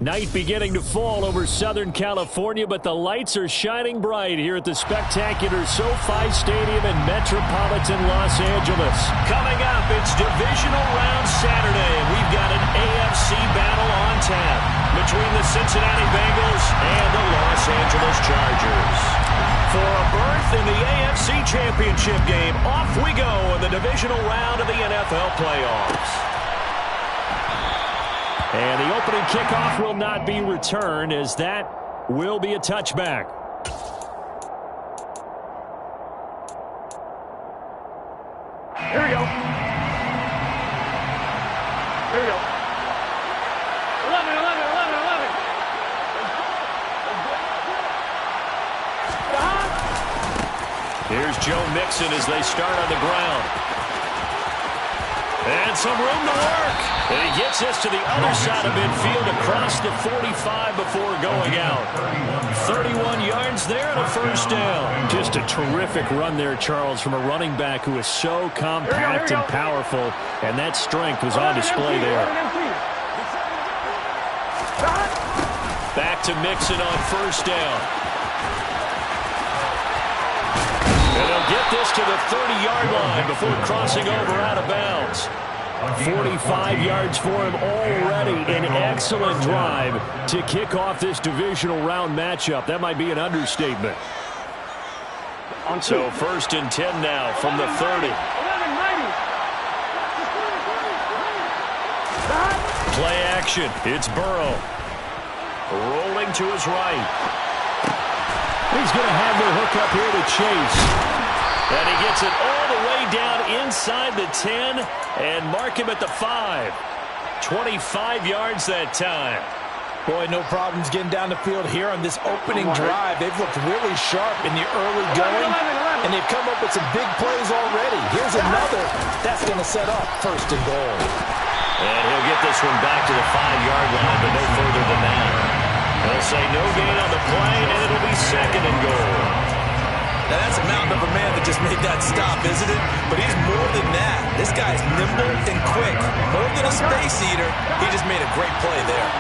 Night beginning to fall over Southern California, but the lights are shining bright here at the spectacular SoFi Stadium in metropolitan Los Angeles. Coming up, it's Divisional Round Saturday, and we've got an AFC battle on tap between the Cincinnati Bengals and the Los Angeles Chargers. For a berth in the AFC Championship game, off we go in the divisional round of the NFL playoffs. And the opening kickoff will not be returned, as that will be a touchback. Here we go. Here we go. 11. Here's Joe Mixon as they start on the ground. And some room to work. And he gets this to the other side of midfield across the 45 before going out. 31 yards there and a first down. Just a terrific run there, Charles, from a running back who is so compact and powerful. And that strength was on display there. Back to Mixon on first down. And he'll get this to the 30-yard line before crossing over out of bounds. 45 yards for him already. An excellent drive to kick off this divisional round matchup. That might be an understatement. So first and 10 now from the 30. Play action. It's Burrow. Rolling to his right. He's going to have the hook up here to Chase. And he gets it all the way down inside the 10 and mark him at the 5. 25 yards that time. Boy, no problems getting down the field here on this opening drive. They've looked really sharp in the early going, and they've come up with some big plays already. Here's another. That's going to set up first and goal. And he'll get this one back to the 5-yard line, but no further than that. They'll say no gain on the play, and it'll be second and goal. Now, that's a mountain of a man that just made that stop, isn't it? But he's more than that. This guy's nimble and quick. More than a space eater, he just made a great play there.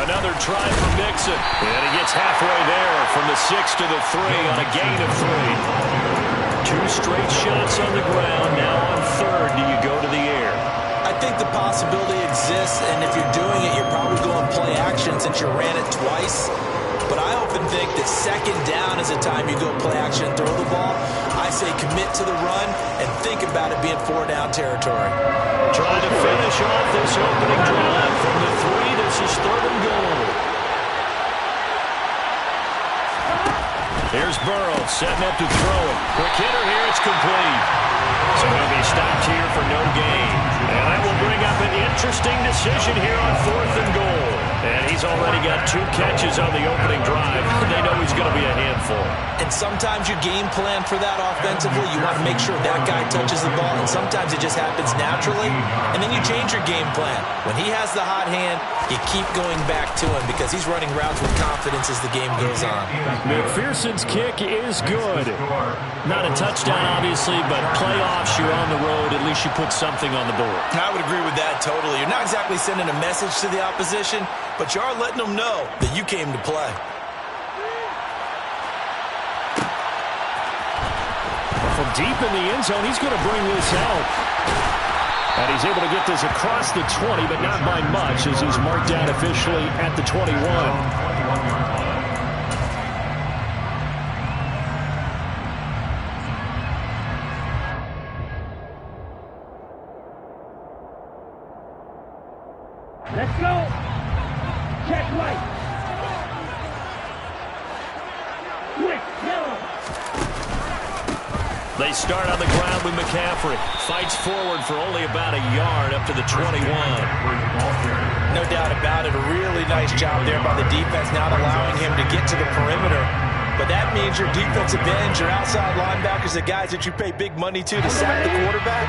Another try for Mixon. And he gets halfway there from the 6 to the 3 on a gain of 3. 2 straight shots on the ground. Now on third, do you go to the air? I think the possibility exists, and if you're doing it, you're probably going play action since you ran it twice. But I often think that second down is a time you go play action and throw the ball. I say commit to the run and think about it being 4-down territory. Trying to finish off this opening drive from the 3. This is third and goal. Here's Burrow setting up to throw it. Quick hitter here. It's complete. So he'll be stopped here for no gain. And that will bring up an interesting decision here on fourth and goal. And he's already got 2 catches on the opening drive. They know he's going to be a handful. And sometimes you game plan for that offensively. You want to make sure that guy touches the ball. And sometimes it just happens naturally. And then you change your game plan. When he has the hot hand, you keep going back to him because he's running routes with confidence as the game goes on. McPherson's kick is good. Not a touchdown, obviously, but playoffs, you're on the road. At least you put something on the board. I would agree with that totally. You're not exactly sending a message to the opposition, but you are letting them know that you came to play. From deep in the end zone, he's going to bring this out. And he's able to get this across the 20, but not by much, as he's marked down officially at the 21. Let's go. Check right. Quick, yellow. They start on the ground with McCaffrey. Fights forward for only about a yard up to the 21. No doubt about it. A really nice job there by the defense, not allowing him to get to the perimeter. But that means your defensive ends, your outside linebackers, the guys that you pay big money to sack the quarterback,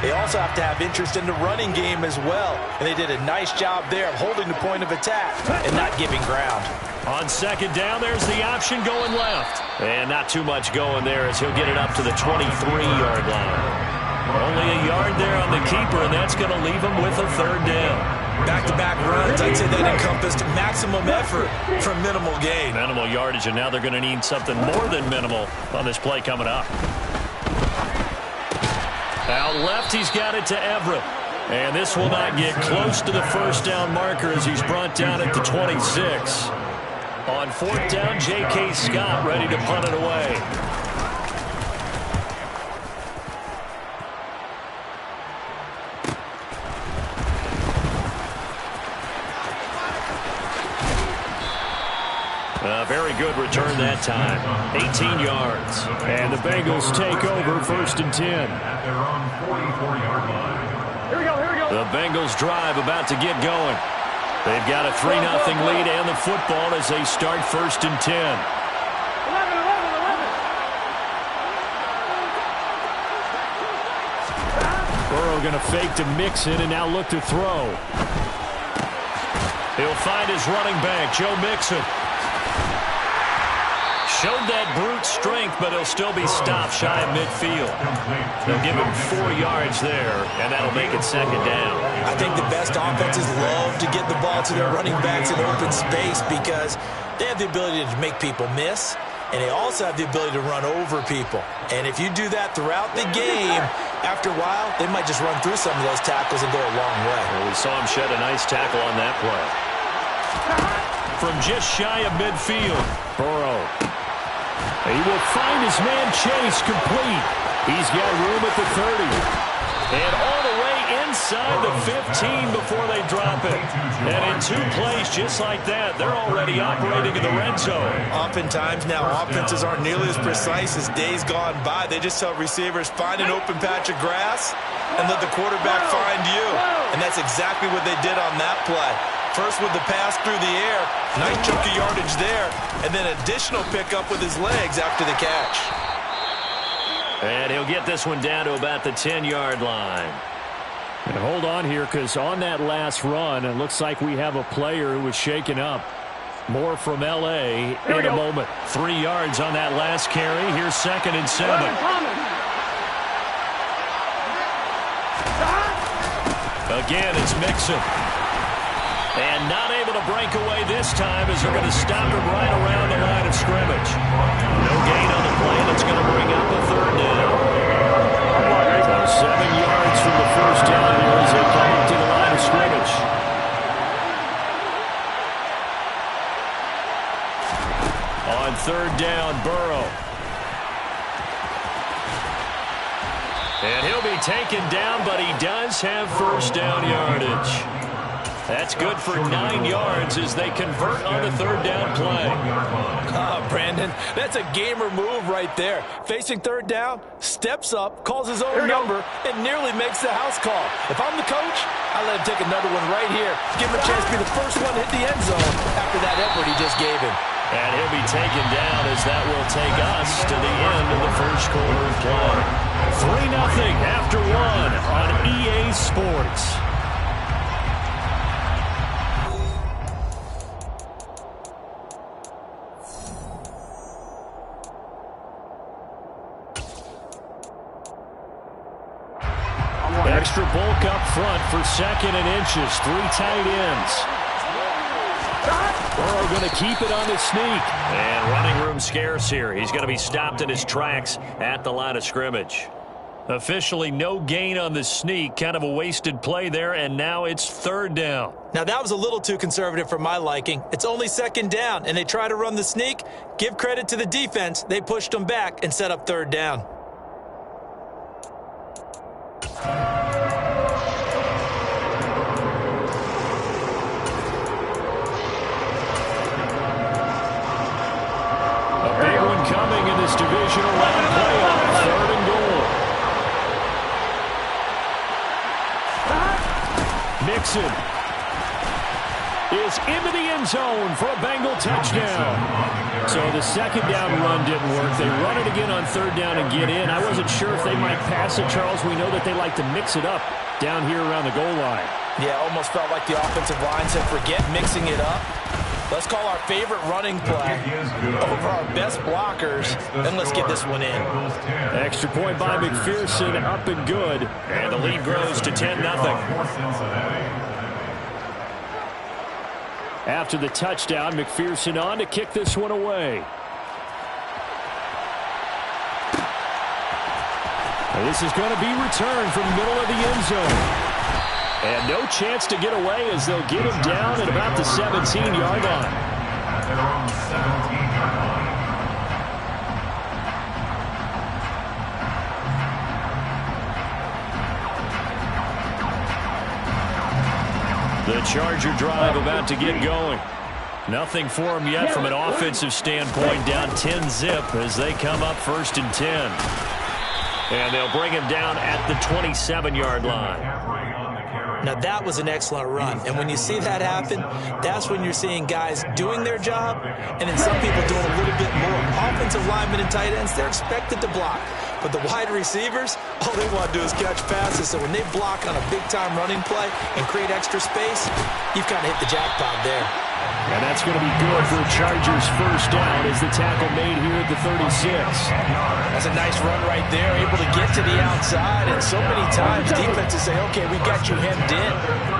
they also have to have interest in the running game as well. And they did a nice job there of holding the point of attack and not giving ground. On second down, there's the option going left. And not too much going there as he'll get it up to the 23-yard line. Only a yard there on the keeper, and that's going to leave him with a third down. Back-to-back runs, I'd say that encompassed maximum effort for minimal gain. Minimal yardage, and now they're going to need something more than minimal on this play coming up. Out left, he's got it to Everett. And this will not get close to the first down marker as he's brought down at the 26. On fourth down, J.K. Scott ready to punt it away. A very good return that time. 18 yards. And the Bengals take over first and 10. At their own 44-yard line. Here we go, here we go. The Bengals drive about to get going. They've got a 3-0 lead and the football as they start first and 10. 11. Burrow going to fake to Mixon and now look to throw. He'll find his running back, Joe Mixon. Showed that brute strength, but he'll still be stopped shy of midfield. They'll give him 4 yards there, and that'll make it second down. I think the best offenses love to get the ball to their running backs in open space because they have the ability to make people miss, and they also have the ability to run over people. And if you do that throughout the game, after a while, they might just run through some of those tackles and go a long way. Well, we saw him shed a nice tackle on that play. From just shy of midfield, Burrow. He will find his man Chase complete. He's got room at the 30. And all the way inside the 15 before they drop it. And in 2 plays just like that, they're already operating in the red zone. Oftentimes now, offenses aren't nearly as precise as days gone by. They just tell receivers, find an open patch of grass and let the quarterback find you. And that's exactly what they did on that play. First with the pass through the air, nice chunk of yardage there, and then additional pickup with his legs after the catch. And he'll get this one down to about the 10-yard line. And hold on here, because on that last run, it looks like we have a player who was shaken up. More from L.A. in a moment. 3 yards on that last carry. Here's second and 7. Again, it's Mixon. And not able to break away this time as they're going to stop him right around the line of scrimmage. No gain on the play. That's going to bring up a third down. So 7 yards from the first down here as they come up to the line of scrimmage. On third down, Burrow. And he'll be taken down, but he does have first down yardage. That's good for 9 yards as they convert on the third down play. Brandon, that's a gamer move right there. Facing third down, steps up, calls his own number, and nearly makes the house call. If I'm the coach, I let him take another one right here. Give him a chance to be the first one to hit the end zone after that effort he just gave him. And he'll be taken down as that will take us to the end of the first quarter of play. 3-0 after 1 on EA Sports. Extra bulk up front for second and inches. 3 tight ends. Burrow going to keep it on the sneak. And running room scarce here. He's going to be stopped in his tracks at the line of scrimmage. Officially no gain on the sneak. Kind of a wasted play there, and now it's third down. Now that was a little too conservative for my liking. It's only second down, and they try to run the sneak. Give credit to the defense. They pushed them back and set up third down. Coming in this divisional round playoff, third and goal. Mixon is into the end zone for a Bengal touchdown. So the second down run didn't work. They run it again on third down and get in. I wasn't sure if they might pass it, Charles. We know that they like to mix it up down here around the goal line. Yeah, almost felt like the offensive line said, forget mixing it up. Let's call our favorite running play over our best blockers, and let's get this one in. Extra point by McPherson, up and good. And the lead grows to 10-0. After the touchdown, McPherson on to kick this one away. And this is going to be returned from the middle of the end zone. And no chance to get away as they'll get him down at about the 17-yard line. Their own 17-yard line. The Charger drive about to get going. Nothing for him yet from an offensive standpoint. Down 10-zip as they come up 1st and 10. And they'll bring him down at the 27-yard line. Now, that was an excellent run. And when you see that happen, that's when you're seeing guys doing their job and then some people doing a little bit more. Offensive linemen and tight ends, they're expected to block. But the wide receivers, all they want to do is catch passes. So when they block on a big-time running play and create extra space, you've kind of hit the jackpot there. And that's going to be good for the Chargers' first down as the tackle made here at the 36. That's a nice run right there, able to get to the outside. And so many times defenses say, okay, we got you hemmed in.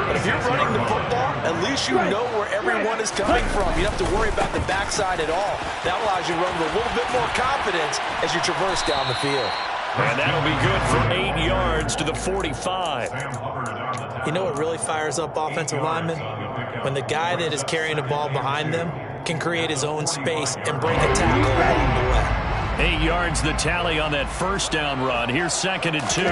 But if you're running the football, at least you know where everyone is coming from. You don't have to worry about the backside at all. That allows you to run with a little bit more confidence as you traverse down the field. And that'll be good for 8 yards to the 45. You know what really fires up offensive linemen? When the guy that is carrying the ball behind them can create his own space and bring a tackle along the way. 8 yards the tally on that first down run. Here's 2nd and 2.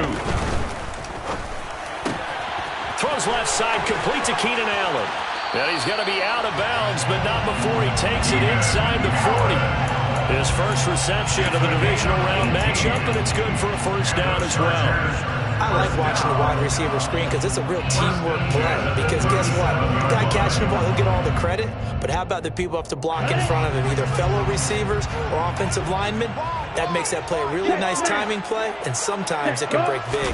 Throws left side, complete to Keenan Allen. And he's going to be out of bounds, but not before he takes it inside the 40. His first reception of the divisional round matchup, and it's good for a first down as well. I like watching the wide receiver screen because it's a real teamwork play. Because guess what? The guy catching the ball, he'll get all the credit. But how about the people up to block in front of him, either fellow receivers or offensive linemen? That makes that play a really nice timing play, and sometimes it can break big.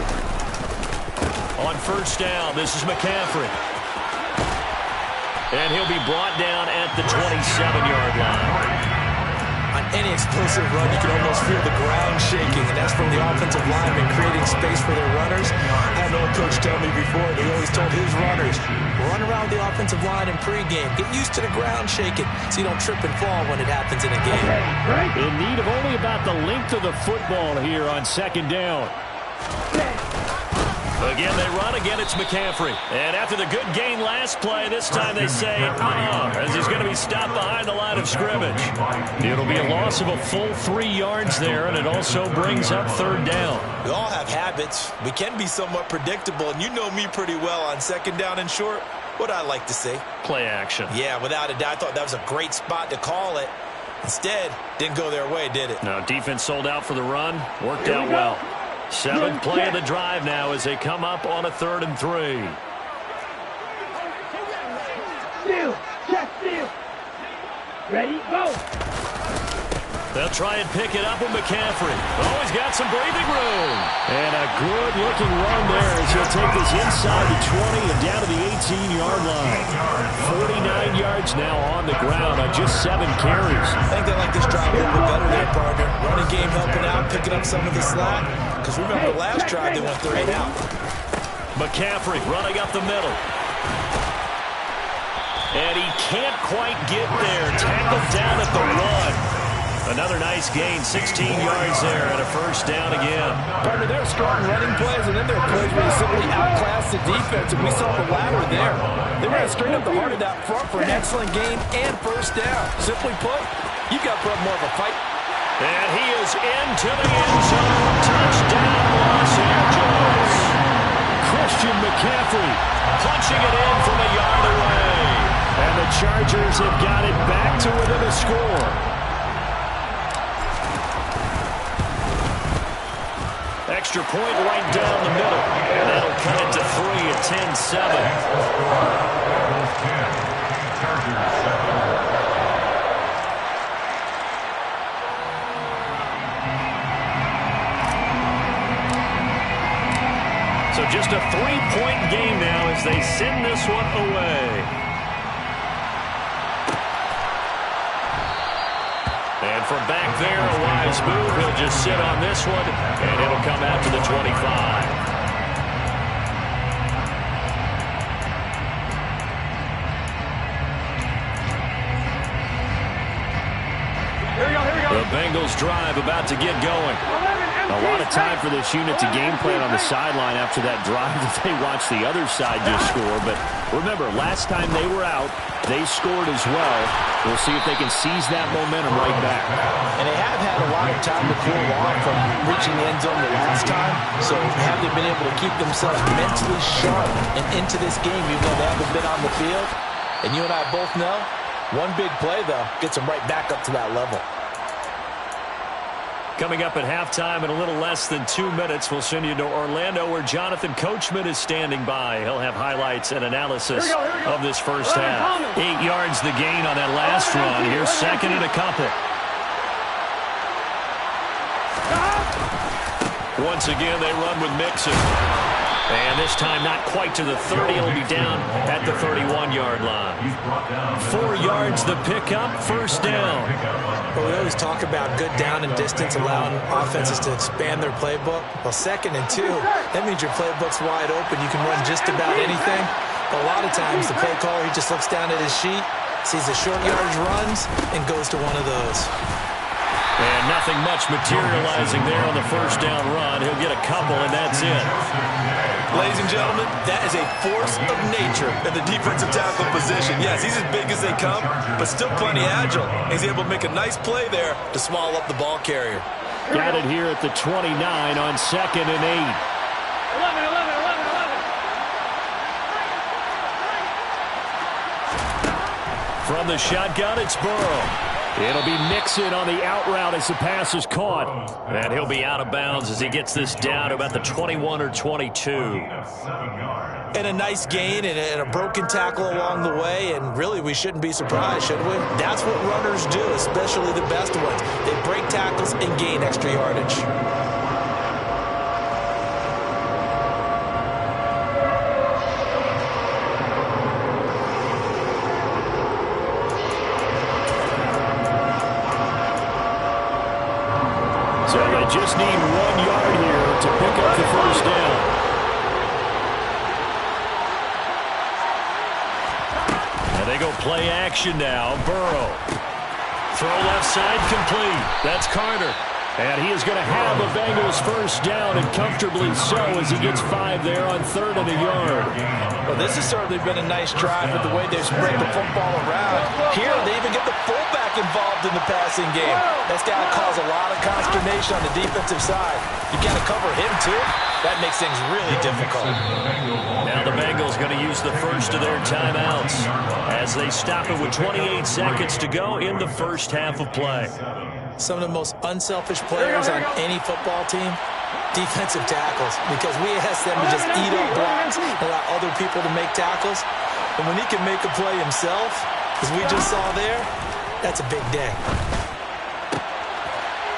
On first down, this is McCaffrey. And he'll be brought down at the 27-yard line. On any explosive run, you can almost feel the ground shaking, and that's from the offensive linemen creating space for their runners. I had an old coach tell me before, he always told his runners, run around the offensive line in pregame. Get used to the ground shaking so you don't trip and fall when it happens in a game. In need of only about the length of the football here on 2nd down. Again, they run. Again, it's McCaffrey. And after the good gain last play, this time they say, as he's going to be stopped behind the line of scrimmage. It'll be a loss of a full 3 yards there, and it also brings up 3rd down. We all have habits. We can be somewhat predictable, and you know me pretty well on 2nd down and short. What I like to see? Play action. Yeah, without a doubt. I thought that was a great spot to call it. Instead, didn't go their way, did it? No, defense sold out for the run. Worked out well. 7th play of the drive now as they come up on a 3rd and 3. Steal, check, steal. Ready, go. They'll try and pick it up with McCaffrey. Oh, he's got some breathing room. And a good-looking run there as he'll take this inside the 20 and down to the 18-yard line. 49 yards now on the ground on just 7 carries. I think they like this drive a little bit better there, partner. Running game helping out, picking up some of the slack. Because remember the last drive, they went 3 and out. McCaffrey running up the middle. And he can't quite get there. Tackled down at the 1. Another nice gain, 16 yards there, and a first down again. Partner, there are strong running plays, and then there are plays where they simply outclass the defense, and we saw the latter there. They ran straight up the heart of that front for an excellent gain and first down. Simply put, you've got to put up more of a fight. And he is into the end zone. Touchdown, Los Angeles. Christian McCaffrey punching it in from a yard away. And the Chargers have got it back to within a score. Extra point right down the middle. And that'll cut it to 3 at 10-7. So just a 3-point game now as they send this one away. from back there, a wise move. He'll just sit on this one, and it'll come out to the 25. The Bengals drive about to get going. A lot of time for this unit to game plan on the sideline after that drive that they watched the other side just score. But remember, last time they were out, they scored as well. We'll see if they can seize that momentum right back. And they have had a lot of time to cool off from reaching the end zone the last time. So have they been able to keep themselves mentally sharp and into this game even though they haven't been on the field? And you and I both know, one big play, though, gets them right back up to that level. Coming up at halftime in a little less than 2 minutes, we'll send you to Orlando where Jonathan Coachman is standing by. He'll have highlights and analysis of this first half. 8 yards the gain on that last run. Here's second and a couple. Once again, they run with Mixon. And this time not quite to the 30. It'll be down at the 31-yard line. 4 yards the pickup, first down. Well, we always talk about good down and distance, allowing offenses to expand their playbook. Well, 2nd and 2, that means your playbook's wide open. You can run just about anything. But a lot of times, the play caller, he just looks down at his sheet, sees the short yardage runs, and goes to one of those. And nothing much materializing there on the first down run. He'll get a couple, and that's it. Ladies and gentlemen, that is a force of nature in the defensive tackle position. Yes, he's as big as they come, but still plenty agile. He's able to make a nice play there to swallow up the ball carrier. Got it here at the 29 on 2nd and 8. From the shotgun, it's Burrow. It'll be Mixon on the out route as the pass is caught. And he'll be out of bounds as he gets this down to about the 21 or 22. And a nice gain and a broken tackle along the way, and really we shouldn't be surprised, should we? That's what runners do, especially the best ones. They break tackles and gain extra yardage. So they just need 1 yard here to pick up the first down. And they go play action now. Burrow. Throw left side complete. That's Carter. And he is going to have a Bengals first down, and comfortably so as he gets 5 there on 3rd and a yard. Well, this has certainly been a nice drive with the way they've spread the football around. Here, they even get the fullback involved in the passing game. That's got to cause a lot of consternation on the defensive side. You got to cover him, too. That makes things really difficult. Now the Bengals going to use the first of their timeouts as they stop it with 28 seconds to go in the first half of play. Some of the most unselfish players on any football team, defensive tackles, because we ask them to just eat up blocks, allow other people to make tackles. And when he can make a play himself, as we just saw there, that's a big day.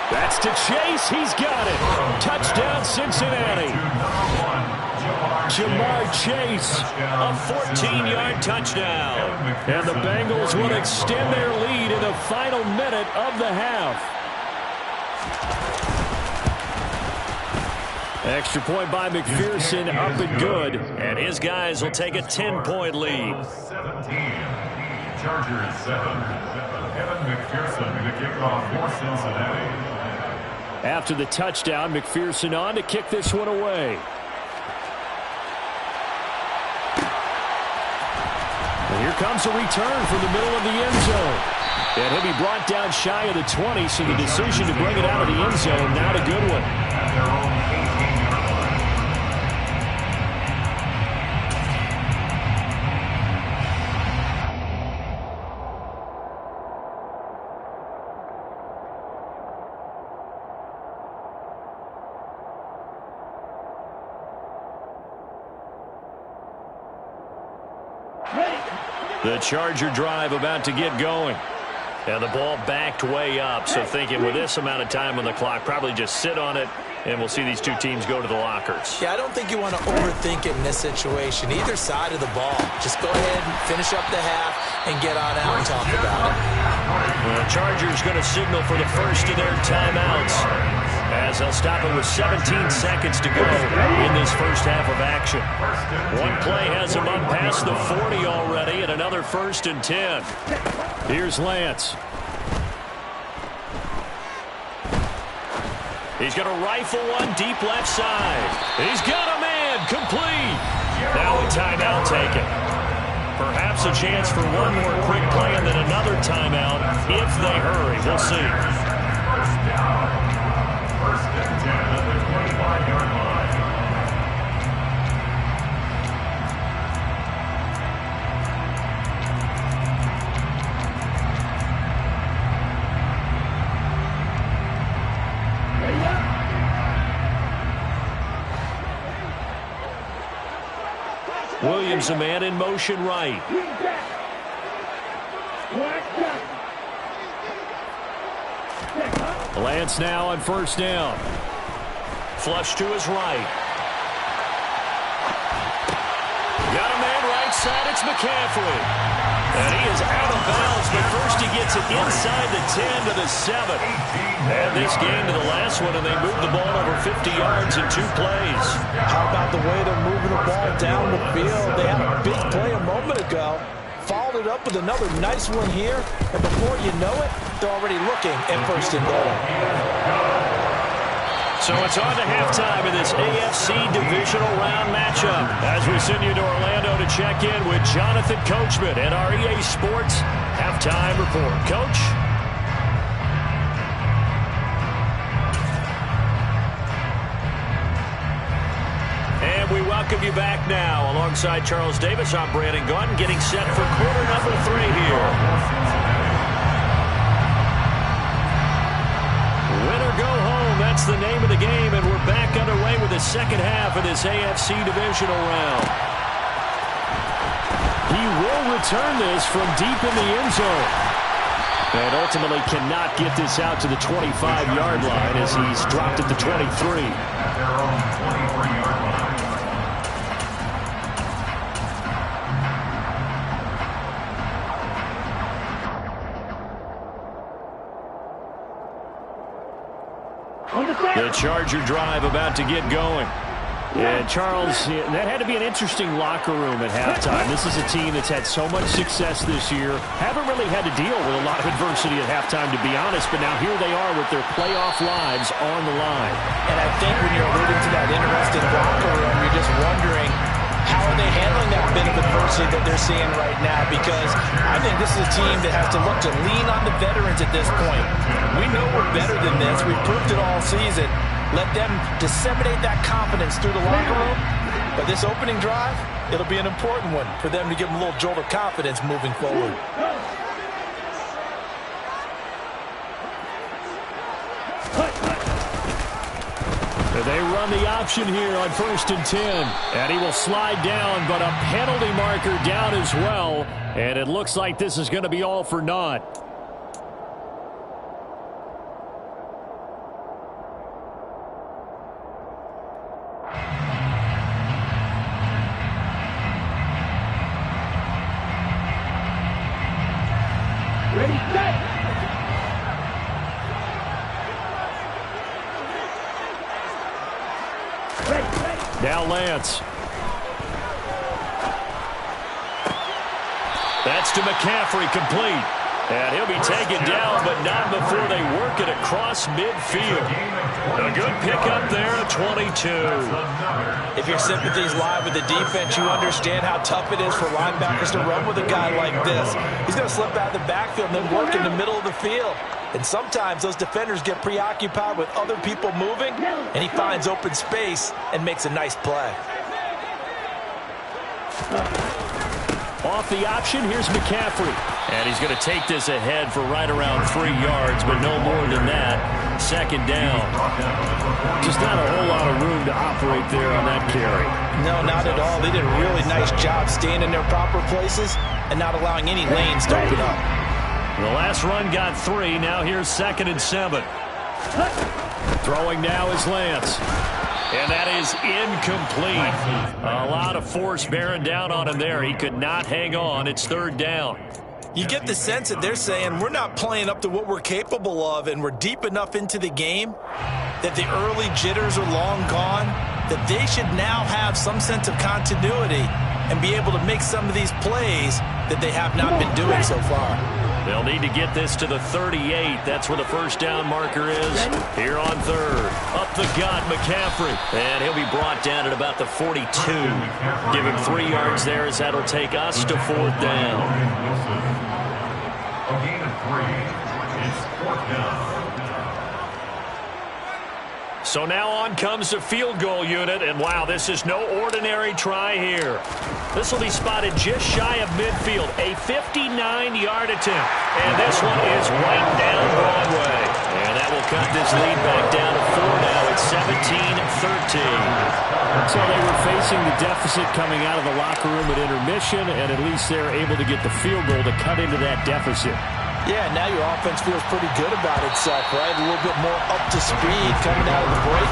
That's to Chase. He's got it. Touchdown, Cincinnati. Jamar Chase, a 14-yard touchdown. And the Bengals will extend their lead in the final minute of the half. Extra point by McPherson, up and good. And his guys will take a 10-point lead. 17. Chargers 7. Kevin McPherson to kick off for Cincinnati. After the touchdown, McPherson on to kick this one away. And here comes a return from the middle of the end zone. And he'll be brought down shy of the 20, so the decision to bring it out of the end zone, not a good one. At their own 18-yard line. The Charger drive about to get going. And the ball backed way up, so thinking with this amount of time on the clock, probably just sit on it, and we'll see these two teams go to the lockers. Yeah, I don't think you want to overthink it in this situation. Either side of the ball. Just go ahead and finish up the half and get on out and talk about it. Well, Chargers going to signal for the first of their timeouts, as they'll stop it with 17 seconds to go in this first half of action. One play has him up past the 40 already, and another 1st and 10. Here's Lance. He's going to rifle one deep left side. He's got a man complete. Now a timeout taken. Perhaps a chance for one more quick play and then another timeout if they hurry. We'll see. First down. 1st and 10 at the 25-yard line. Williams, a man in motion right. Lance now on 1st down. Flush to his right. Got a man right side. It's McCaffrey. And he is out of bounds, but first he gets it inside the 10 to the 7. And this game to the last one, and they moved the ball over 50 yards in 2 plays. How about the way they're moving the ball down the field? They had a big play a moment ago. Followed it up with another nice one here. And before you know it, they're already looking at 1st and goal. So it's on to halftime in this AFC divisional round matchup as we send you to Orlando to check in with Jonathan Coachman at our EA Sports Halftime Report. Coach? And we welcome you back now. Alongside Charles Davis, I'm Brandon Gunn, getting set for quarter number 3 here. Win or go home, that's the name of the game, and we're back underway with the second half of this AFC divisional round. He will return this from deep in the end zone. And ultimately cannot get this out to the 25-yard line as he's dropped at the 23. At their own 23-yard line. The Charger drive about to get going. And Charles, that had to be an interesting locker room at halftime. This is a team that's had so much success this year. Haven't really had to deal with a lot of adversity at halftime, to be honest. But now here they are with their playoff lives on the line. And I think when you're alluding to that interesting locker room, you're just wondering, how are they handling that bit of adversity that they're seeing right now? Because I think this is a team that has to look to lean on the veterans at this point. We know we're better than this. We've proved it all season. Let them disseminate that confidence through the locker room. But this opening drive, it'll be an important one for them to give them a little jolt of confidence moving forward. They run the option here on 1st and 10. And he will slide down, but a penalty marker down as well. And it looks like this is going to be all for naught. Ready, set. Now Lance. That's to McCaffrey, complete. And he'll be taken down, but not before they work it across midfield. A good pickup there at 22. If your sympathies lie with the defense, you understand how tough it is for linebackers to run with a guy like this. He's going to slip out of the backfield and then work in the middle of the field. And sometimes those defenders get preoccupied with other people moving, and he finds open space and makes a nice play. Off the option, here's McCaffrey. And he's going to take this ahead for right around 3 yards, but no more than that. 2nd down. Just not a whole lot of room to operate there on that carry. No, not at all. They did a really nice job staying in their proper places and not allowing any lanes to open up. The last run got 3. Now here's 2nd and 7. Throwing now is Lance. And that is incomplete. A lot of force bearing down on him there. He could not hang on. It's 3rd down. You get the sense that they're saying we're not playing up to what we're capable of, and we're deep enough into the game that the early jitters are long gone, that they should now have some sense of continuity and be able to make some of these plays that they have not been doing so far. They'll need to get this to the 38. That's where the first down marker is. Here on third. Up the gut, McCaffrey. And he'll be brought down at about the 42. Give him 3 yards there as that'll take us to fourth down. A gain of 3. It's fourth down. So now on comes the field goal unit, and wow, this is no ordinary try here. This will be spotted just shy of midfield, a 59-yard attempt. And this one is right down Broadway. And that will cut this lead back down to 4 now. It's 17-13. So they were facing the deficit coming out of the locker room at intermission, and at least they're able to get the field goal to cut into that deficit. Yeah, now your offense feels pretty good about itself, right? A little bit more up to speed coming out of the break.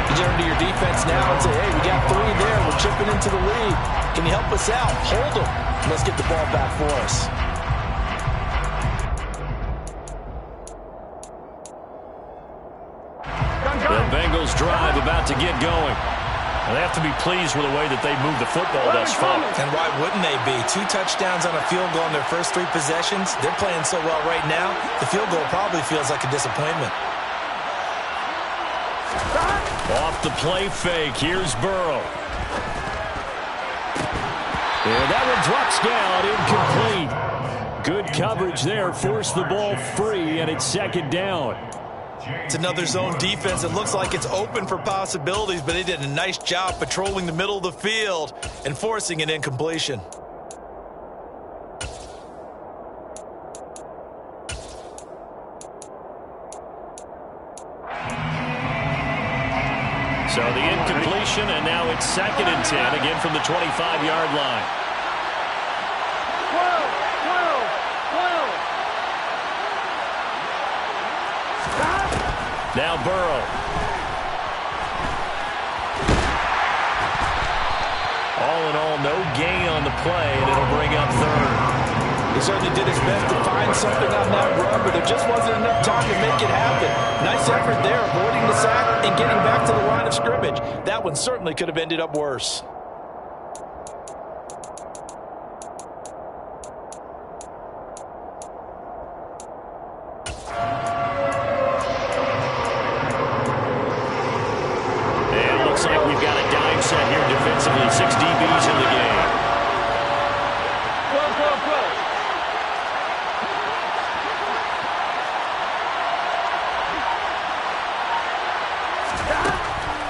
You turn to your defense now and say, hey, we got 3 there. We're chipping into the lead. Can you help us out? Hold them. Let's get the ball back for us. The Bengals drive about to get going. They have to be pleased with the way that they moved the football thus far. And why wouldn't they be? 2 touchdowns on a field goal in their first 3 possessions. They're playing so well right now, the field goal probably feels like a disappointment. Off the play fake, here's Burrow. And that one drops down, incomplete. Good coverage there, forced the ball free, and it's second down. It's another zone defense. It looks like it's open for possibilities, but they did a nice job patrolling the middle of the field and forcing an incompletion. So the incompletion, and now it's 2nd and 10, again from the 25-yard line. Now Burrow. All in all, no gain on the play, and it'll bring up 3rd. He certainly did his best to find something on that run, but there just wasn't enough time to make it happen. Nice effort there, avoiding the sack and getting back to the line of scrimmage. That one certainly could have ended up worse. Set here defensively, 6 DBs in the game.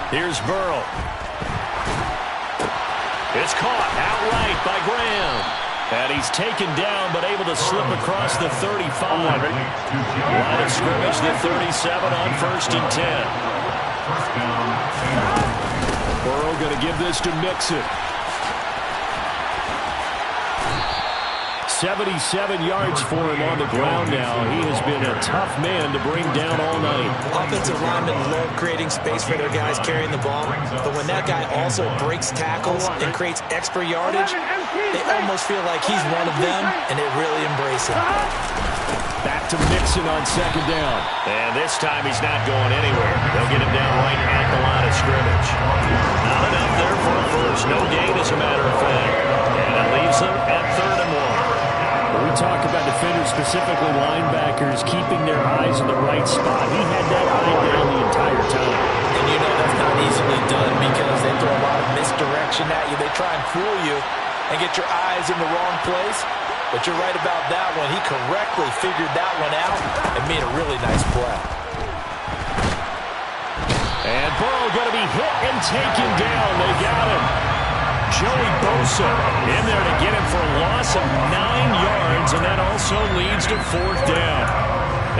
Here's Burrow. It's caught outright by Graham. And he's taken down, but able to slip across the 35. Line of scrimmage, the 37 on 1st and 10. Burrow going to give this to Mixon. 77 yards for him on the ground now. He has been a tough man to bring down all night. Offensive linemen love creating space for their guys carrying the ball, but when that guy also breaks tackles and creates extra yardage, they almost feel like he's one of them, and they really embrace him. Back to Mixon on 2nd down. And this time he's not going anywhere. They'll get him down right at the line of scrimmage. Not enough there for a first. No gain, as a matter of fact. And it leaves them at 3rd and 1. We talk about defenders, specifically linebackers, keeping their eyes in the right spot. He had that eye down the entire time. And you know that's not easily done because they throw a lot of misdirection at you. They try and fool you and get your eyes in the wrong place. But you're right about that one. He correctly figured that one out and made a really nice play. And Burrow going to be hit and taken down. They got him. Joey Bosa in there to get him for a loss of 9 yards, and that also leads to 4th down.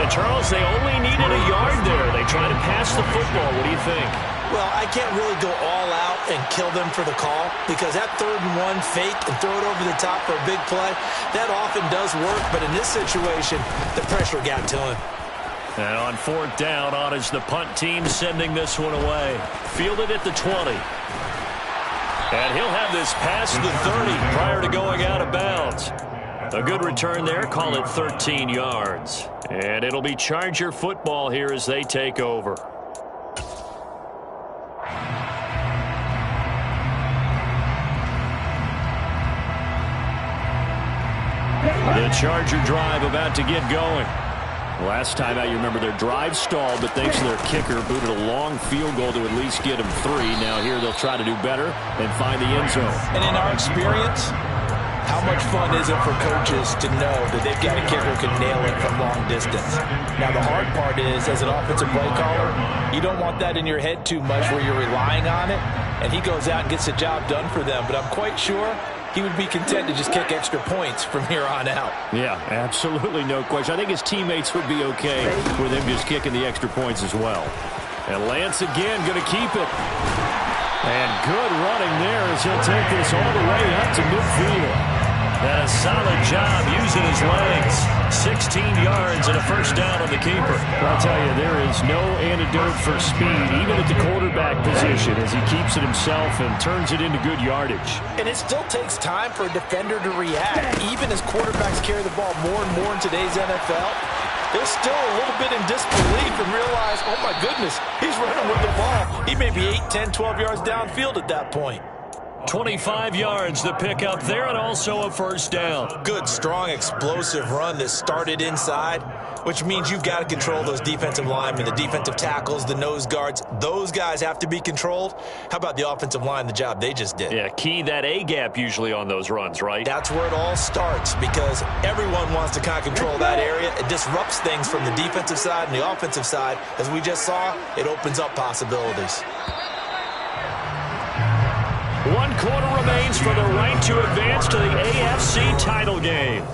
And Charles, they only needed a yard there. They try to pass the football. What do you think? Well, I can't really go all out and kill them for the call because that 3rd and 1 fake and throw it over the top for a big play, that often does work. But in this situation, the pressure got to him. And on 4th down, on is the punt team sending this one away. Fielded at the 20. And he'll have this past the 30 prior to going out of bounds. A good return there. Call it 13 yards. And it'll be Charger football here as they take over. The Charger drive about to get going. Last time out, you remember their drive stalled, but thanks to their kicker, booted a long field goal to at least get them 3. Now here they'll try to do better and find the end zone. And in our experience, how much fun is it for coaches to know that they've got a kicker who can nail it from long distance? Now, the hard part is, as an offensive play caller, you don't want that in your head too much where you're relying on it, and he goes out and gets the job done for them. But I'm quite sure he would be content to just kick extra points from here on out. Yeah, absolutely no question. I think his teammates would be okay with him just kicking the extra points as well. And Lance again going to keep it. And good running there as he'll take this all the way up to midfield. And a solid job using his legs. 16 yards and a first down on the keeper. I'll tell you, there is no antidote for speed, even at the quarterback position, as he keeps it himself and turns it into good yardage. And it still takes time for a defender to react. Even as quarterbacks carry the ball more and more in today's NFL, they're still a little bit in disbelief and realize, oh my goodness, he's running with the ball. He may be 8, 10, 12 yards downfield at that point. 25 yards the pick up there, and also a first down. Good, strong, explosive run that started inside, which means you've got to control those defensive linemen, the defensive tackles, the nose guards. Those guys have to be controlled. How about the offensive line, the job they just did? Yeah, key that A-gap usually on those runs, right? That's where it all starts, because everyone wants to kind of control that area. It disrupts things from the defensive side and the offensive side. As we just saw, it opens up possibilities. 1 quarter remains for the right to advance to the AFC title game.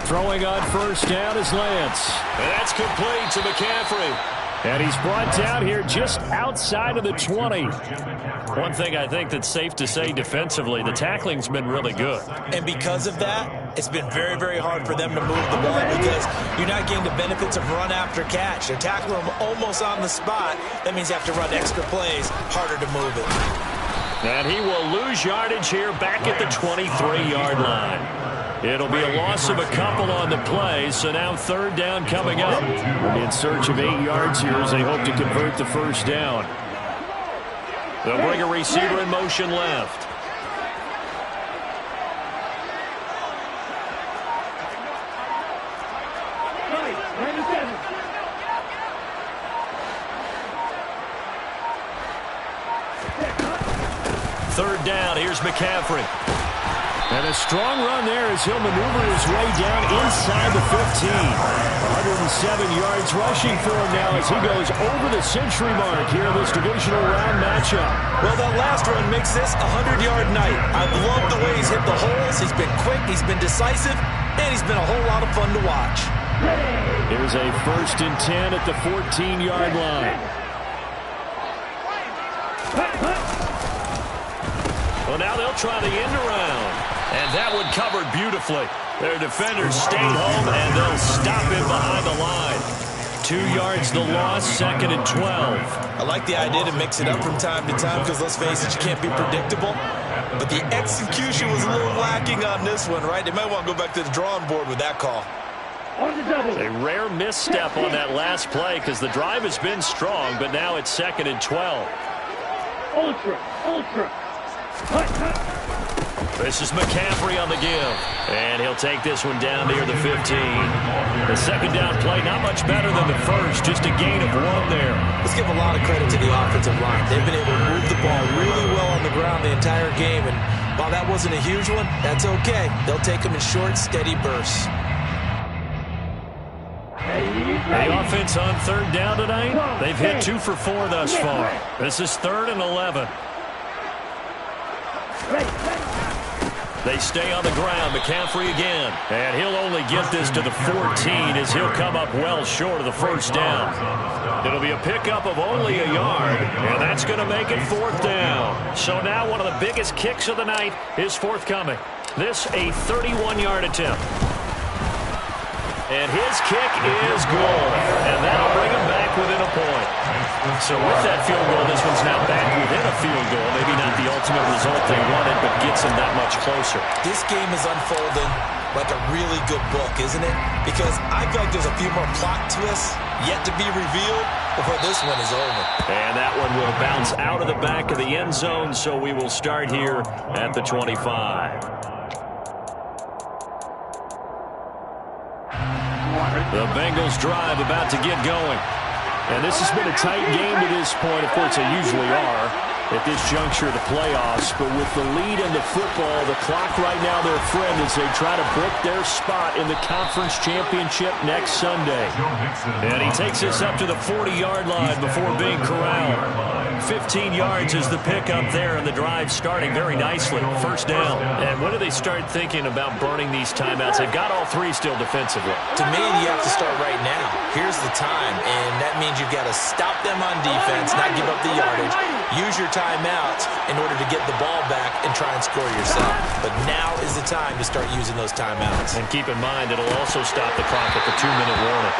Throwing on first down is Lance. And that's complete to McCaffrey. And he's brought down here just outside of the 20. One thing I think that's safe to say defensively, the tackling's been really good. And because of that, it's been very, very hard for them to move the ball because you're not getting the benefits of run after catch. They're tackling them almost on the spot. That means you have to run extra plays, harder to move it. And he will lose yardage here back at the 23-yard line. It'll be a loss of a couple on the play, so now third down coming up. We'll be in search of 8 yards here as they hope to convert the first down. They'll bring a receiver in motion left. Third down, here's McCaffrey. And a strong run there as he'll maneuver his way down inside the 15. 107 yards rushing for him now as he goes over the century mark here in this divisional round matchup. Well, that last run makes this a 100-yard night. I've loved the way he's hit the holes. He's been quick, he's been decisive, and he's been a whole lot of fun to watch. Here's a 1st and 10 at the 14-yard line. Well, now they'll try the end around. And that one covered beautifully. Their defenders stayed home, and they'll stop him behind the line. 2 yards the loss, 2nd and 12. I like the idea to mix it up from time to time because, let's face it, you can't be predictable. But the execution was a little lacking on this one, right? They might want to go back to the drawing board with that call. A rare misstep on that last play because the drive has been strong, but now it's 2nd and 12. Ultra. This is McCaffrey on the give. And he'll take this one down near the 15. The second down play, not much better than the first. Just a gain of 1 there. Let's give a lot of credit to the offensive line. They've been able to move the ball really well on the ground the entire game. And while that wasn't a huge one, that's okay. They'll take them in short, steady bursts. The offense on third down tonight, they've hit 2 for 4 thus far. This is 3rd and 11. They stay on the ground. McCaffrey again. And he'll only get this to the 14 as he'll come up well short of the first down. It'll be a pickup of only a yard, and that's going to make it 4th down. So now one of the biggest kicks of the night is forthcoming. This a 31-yard attempt. And his kick is good. And that'll bring him back within a point. So with that field goal, this one's now back within a field goal. Maybe not the ultimate result they wanted, but gets them that much closer. This game is unfolding like a really good book, isn't it? Because I feel like there's a few more plot twists yet to be revealed before this one is over. And that one will bounce out of the back of the end zone, so we will start here at the 25. The Bengals drive about to get going. And this has been a tight game to this point. Of course, they usually are at this juncture of the playoffs. But with the lead in the football, the clock right now their friend as they try to book their spot in the conference championship next Sunday. And he takes us up to the 40-yard line before being corralled. 15 yards is the pickup there, and the drive starting very nicely. First down. And when do they start thinking about burning these timeouts? They've got all three still defensively. To me, you have to start right now. Here's the time, and that means you've got to stop them on defense, not give up the yardage, use your timeouts in order to get the ball back and try and score yourself. But now is the time to start using those timeouts. And keep in mind, it'll also stop the clock at the 2-minute warning.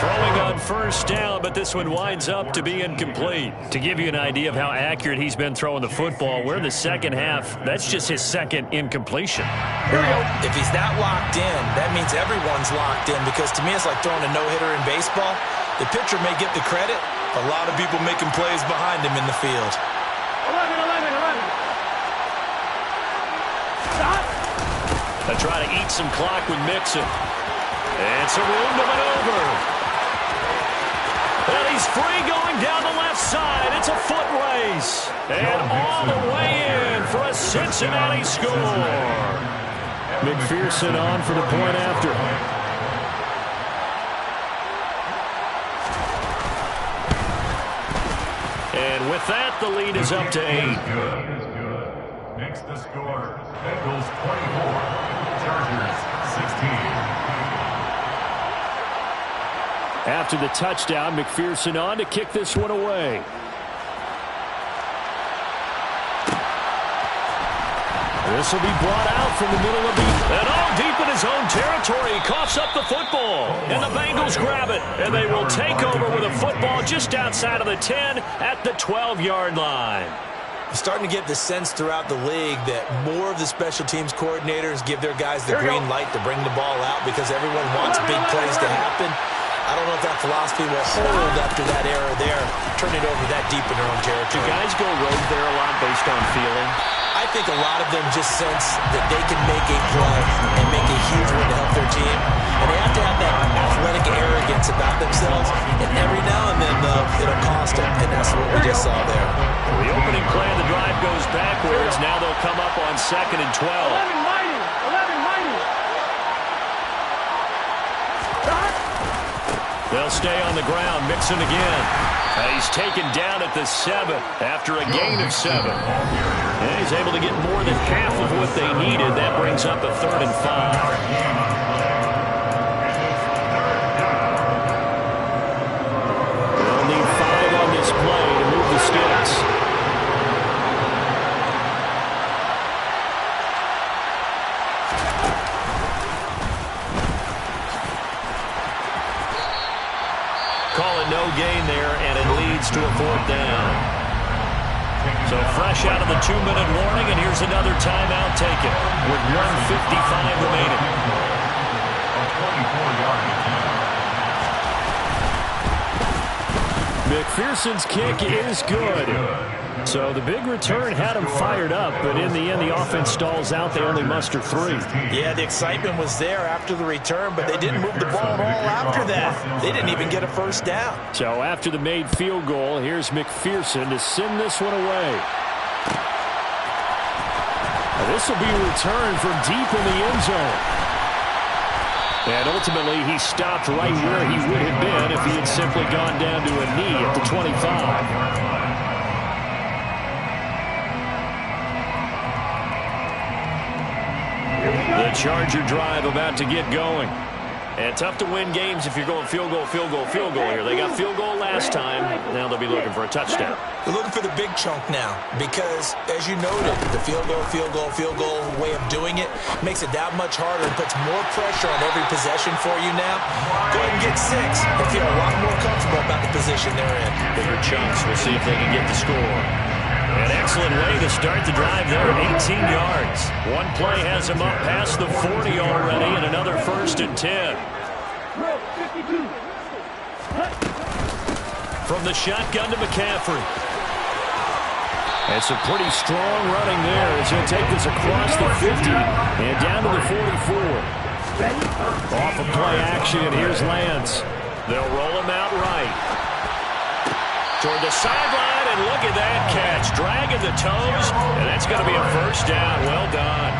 Throwing on first down, but this one winds up to be incomplete. To give you an idea of how accurate he's been throwing the football, we're in the second half. That's just his second incompletion. Well, if he's not locked in, that means everyone's locked in, because to me it's like throwing a no-hitter in baseball. The pitcher may get the credit. A lot of people making plays behind him in the field. 11. Stop. They try to eat some clock with Mixon. It's a room to maneuver. And he's free going down the left side. It's a foot race. And all the way in for a Cincinnati score. McPherson on for the point after. And with that, the lead is up to 8. Next to score, Bengals 24, Chargers 16. After the touchdown, McPherson on to kick this one away. This will be brought out from the middle of the... And all deep in his own territory. He coughs up the football. And the Bengals grab it. And they will take over with a football just outside of the 10 at the 12-yard line. Starting to get the sense throughout the league that more of the special teams coordinators give their guys the green light to bring the ball out because everyone wants big plays to happen. I don't know if that philosophy will hold after that error there, turn it over that deep in their own territory. Do guys go rogue there a lot based on feeling? I think a lot of them just sense that they can make a play and make a huge one to help their team. And they have to have that athletic arrogance about themselves. And every now and then, though, it'll cost them. And that's what we just saw there. The opening play of the drive goes backwards. Now they'll come up on 2nd and 12. 11 mighty. They'll stay on the ground. Mixon again. He's taken down at the 7 after a gain of 7. And he's able to get more than half of what they needed. That brings up a 3rd and 5. They'll need 5 on this play to move the sticks. Call it no gain there, and it leads to a 4th down. So fresh out of the 2-minute warning, and here's another timeout taken with 1:55 remaining. McPherson's kick is good. So the big return had him fired up, but in the end, the offense stalls out. They only muster 3. Yeah, the excitement was there after the return, but they didn't move the ball at all after that. They didn't even get a first down. So after the made field goal, here's McPherson to send this one away. Now, this will be returned from deep in the end zone. And ultimately, he stopped right where he would have been if he had simply gone down to a knee at the 25. The Charger drive about to get going. And tough to win games if you're going field goal here. They got field goal last last time. Now they'll be looking for a touchdown. They're looking for the big chunk now because, as you noted, the field goal way of doing it makes it that much harder and puts more pressure on every possession for you now. Go ahead and get 6 and feel a lot more comfortable about the position they're in. Bigger chunks. We'll see if they can get the score. An excellent way to start the drive there, 18 yards. One play has him up past the 40 already, and another 1st and 10. From the shotgun to McCaffrey. It's a pretty strong running there as he'll take this across the 50 and down to the 44. Off of play action, here's Lance. They'll roll him out right. Toward the sideline, and look at that catch. Dragging the toes, and that's going to be a 1st down. Well done.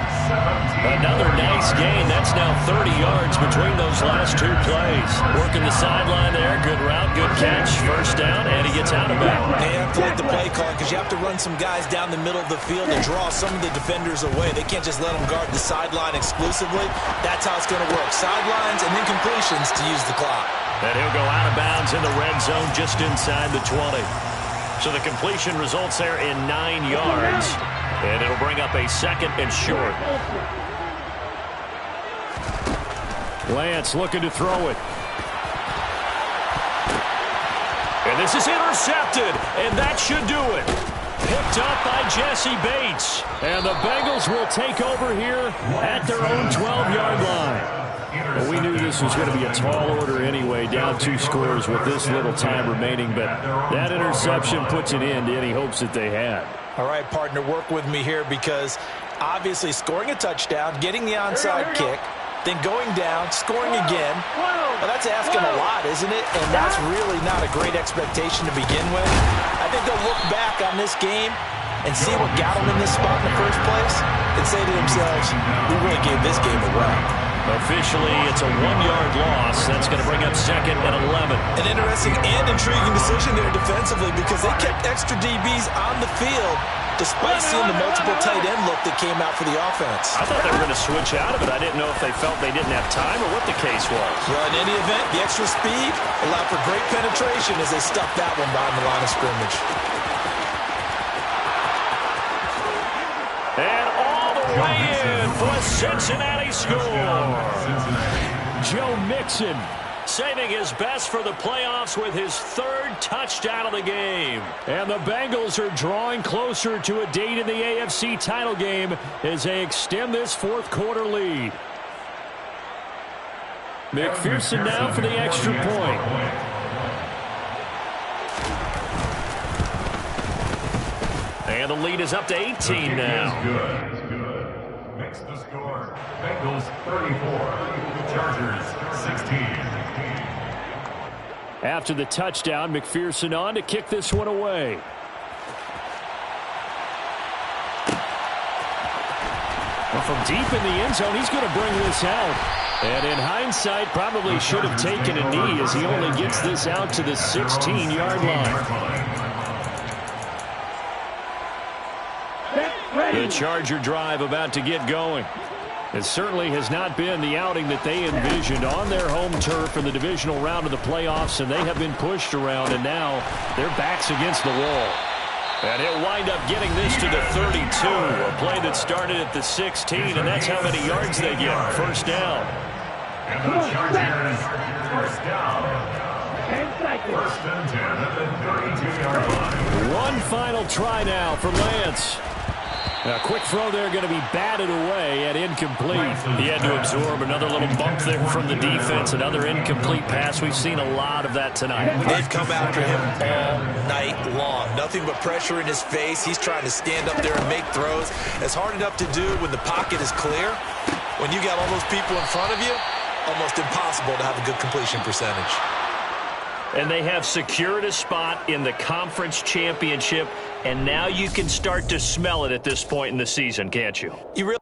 Another nice gain. That's now 30 yards between those last 2 plays. Working the sideline there. Good route, good catch. 1st down, and he gets out of bounds. They have to like the play call because you have to run some guys down the middle of the field and draw some of the defenders away. They can't just let them guard the sideline exclusively. That's how it's going to work. Sidelines and then completions to use the clock. And he'll go out of bounds in the red zone just inside the 20. So the completion results there in 9 yards. And it'll bring up a 2nd and short. Lance looking to throw it. And this is intercepted. And that should do it. Picked up by Jesse Bates. And the Bengals will take over here at their own 12-yard line. Well, we knew this was going to be a tall order anyway, down 2 scores with this little time remaining, but that interception puts an end to any hopes that they had. All right, partner, work with me here because obviously scoring a touchdown, getting the onside kick, then going down, scoring again, well, that's asking a lot, isn't it? And that's really not a great expectation to begin with. I think they'll look back on this game and see what got them in this spot in the first place and say to themselves, we really gave this game away. Officially, it's a 1-yard loss. That's going to bring up 2nd and 11. An interesting and intriguing decision there defensively because they kept extra DBs on the field despite seeing the multiple tight end look that came out for the offense. I thought they were going to switch out of it. I didn't know if they felt they didn't have time or what the case was. Well, in any event, the extra speed allowed for great penetration as they stuffed that one behind the line of scrimmage. And all the way in for a Cincinnati score. Joe Mixon saving his best for the playoffs with his 3rd touchdown of the game. And the Bengals are drawing closer to a date in the AFC title game as they extend this 4th quarter lead. McPherson now for the extra point. And the lead is up to 18 now. Good. Makes the score. Bengals 34. Chargers 16. After the touchdown, McPherson on to kick this one away. Well, from deep in the end zone, he's going to bring this out. And in hindsight, probably should have taken a knee as he only gets this out to the 16-yard line. The Charger drive about to get going. It certainly has not been the outing that they envisioned on their home turf in the divisional round of the playoffs, and they have been pushed around, and now their backs against the wall. And he'll wind up getting this to the 32, a play that started at the 16, and that's how many yards they get. 1st down. And the Chargers, 1st down. 1st and 10 at the 32-yard line. One final try now for Lance. A quick throw there going to be batted away and incomplete. He had to absorb another little bump there from the defense. Another incomplete pass. We've seen a lot of that tonight. They've come after him all night long. Nothing but pressure in his face. He's trying to stand up there and make throws. It's hard enough to do when the pocket is clear. When you got all those people in front of you, almost impossible to have a good completion percentage. And they have secured a spot in the conference championship, and now you can start to smell it at this point in the season, can't you? You really